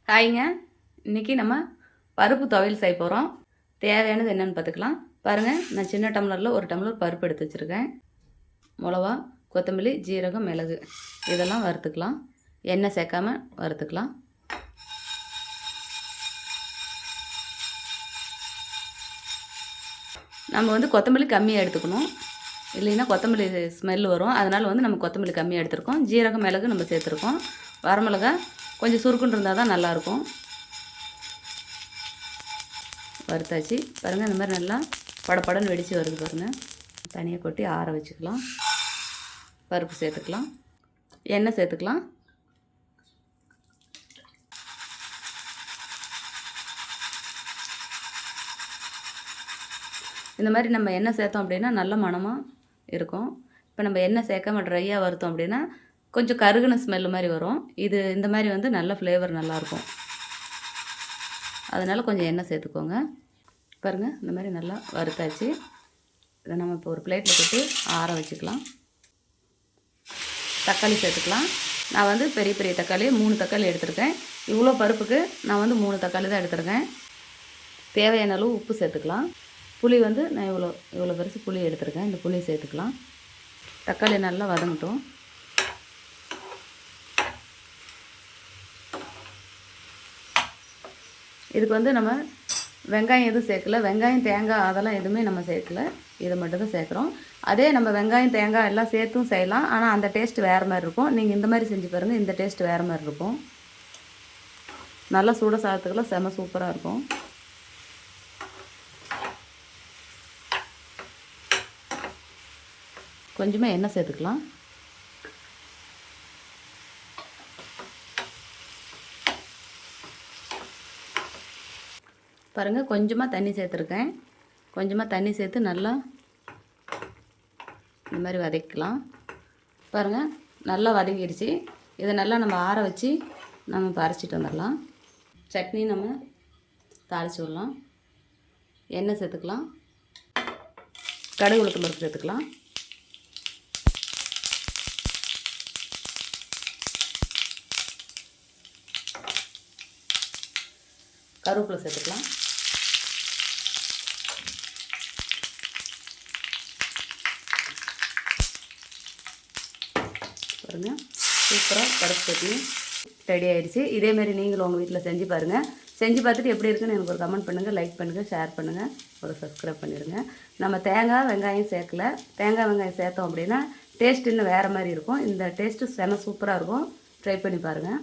ஹாய்ங்க. இன்றைக்கி நம்ம பருப்பு துவையல் செய்ய போகிறோம். தேவையானது என்னென்னு பார்த்துக்கலாம். பாருங்கள், நான் சின்ன டம்ளரில் ஒரு டம்ளர் பருப்பு எடுத்து வச்சுருக்கேன். மிளகா, கொத்தமல்லி, ஜீரகம், மிளகு இதெல்லாம் வறுத்துக்கலாம். எண்ணெய் சேர்க்காமல் வறுத்துக்கலாம். நம்ம வந்து கொத்தமல்லி கம்மியாக எடுத்துக்கணும், இல்லைன்னா கொத்தமல்லி ஸ்மெல் வரும். அதனால் வந்து நம்ம கொத்தமல்லி கம்மியாக எடுத்துருக்கோம். ஜீரகம், மிளகு நம்ம சேர்த்துருக்கோம். வரமிளகா கொஞ்சம் சுருக்குன்னு இருந்தால் தான் நல்லாயிருக்கும். வறுத்தாச்சு பாருங்கள், இந்த மாதிரி நல்லா படப்படன்னு வெடித்து வருது பாருங்கள். தனியாக கொட்டி ஆற வச்சுக்கலாம். பருப்பு சேர்த்துக்கலாம், எண்ணெய் சேர்த்துக்கலாம். இந்த மாதிரி நம்ம எண்ணெய் சேர்த்தோம் அப்படின்னா நல்ல மணமாக இருக்கும். இப்போ நம்ம எண்ணெய் சேர்க்காம ட்ரையாக வறுத்தோம் அப்படின்னா கொஞ்சம் கருகுன ஸ்மெல்லு மாதிரி வரும். இது இந்த மாதிரி வந்து நல்ல ஃப்ளேவர் நல்லாயிருக்கும். அதனால் கொஞ்சம் எண்ணெய் சேர்த்துக்கோங்க. பாருங்கள், இந்த மாதிரி நல்லா வறுத்தாச்சு. இதை நம்ம இப்போ ஒரு பிளேட்டில் போட்டு ஆற வச்சுக்கலாம். தக்காளி சேர்த்துக்கலாம். நான் வந்து பெரிய பெரிய தக்காளி 3 தக்காளி எடுத்துருக்கேன். இவ்வளோ பருப்புக்கு நான் வந்து 3 தக்காளி தான் எடுத்துருக்கேன். தேவையான அளவு உப்பு சேர்த்துக்கலாம். புளி வந்து நான் இவ்வளோ பெருசு புளி எடுத்துருக்கேன். இந்த புளி சேர்த்துக்கலாம். தக்காளி நல்லா வதங்கட்டும். இதுக்கு வந்து நம்ம வெங்காயம் எதுவும் சேர்க்கல. வெங்காயம், தேங்காய் அதெல்லாம் எதுவுமே நம்ம சேர்க்கல. இதை மட்டும் தான் சேர்க்குறோம். அதே நம்ம வெங்காயம், தேங்காய் எல்லாம் சேர்த்தும் செய்யலாம். ஆனால் அந்த டேஸ்ட் வேறு மாதிரி இருக்கும். நீங்கள் இந்த மாதிரி செஞ்சு பாருங்கள், இந்த டேஸ்ட் வேறு மாதிரி இருக்கும். நல்லா சூட சாதத்துக்கெல்லாம் செம சூப்பராக இருக்கும். கொஞ்சமாக எண்ணெய் சேர்த்துக்கலாம். பாருங்கள், கொஞ்சமாக தண்ணி சேர்த்துருக்கேன். கொஞ்சமாக தண்ணி சேர்த்து நல்லா இந்த மாதிரி வதக்கலாம். பாருங்கள், நல்லா வதங்கிடுச்சு. இதை நல்லா நம்ம ஆற வச்சு நம்ம பறிச்சிட்டு வந்துடலாம். சட்னி நம்ம தாளித்து விடலாம். எண்ணெய் சேர்த்துக்கலாம். கடுகு, உளுத்தம் பருப்பு சேர்த்துக்கலாம். கருவேப்பிலை சேர்த்துக்கலாம். பாருங்கள், சூப்பராக பருப்பு சட்னி ரெடி ஆகிடுச்சு. இதேமாரி நீங்களும் உங்கள் வீட்டில் செஞ்சு பாருங்கள். செஞ்சு பார்த்துட்டு எப்படி இருக்குன்னு எனக்கு ஒரு கமெண்ட் பண்ணுங்கள், லைக் பண்ணுங்கள், ஷேர் பண்ணுங்கள், ஒரு சப்ஸ்கிரைப் பண்ணிடுங்க. நம்ம தேங்காய், வெங்காயம் சேர்க்கல. தேங்காய், வெங்காயம் சேர்த்தோம் அப்படின்னா டேஸ்ட் இன்னும் வேறு மாதிரி இருக்கும். இந்த டேஸ்ட்டு செம சூப்பராக இருக்கும். ட்ரை பண்ணி பாருங்கள்.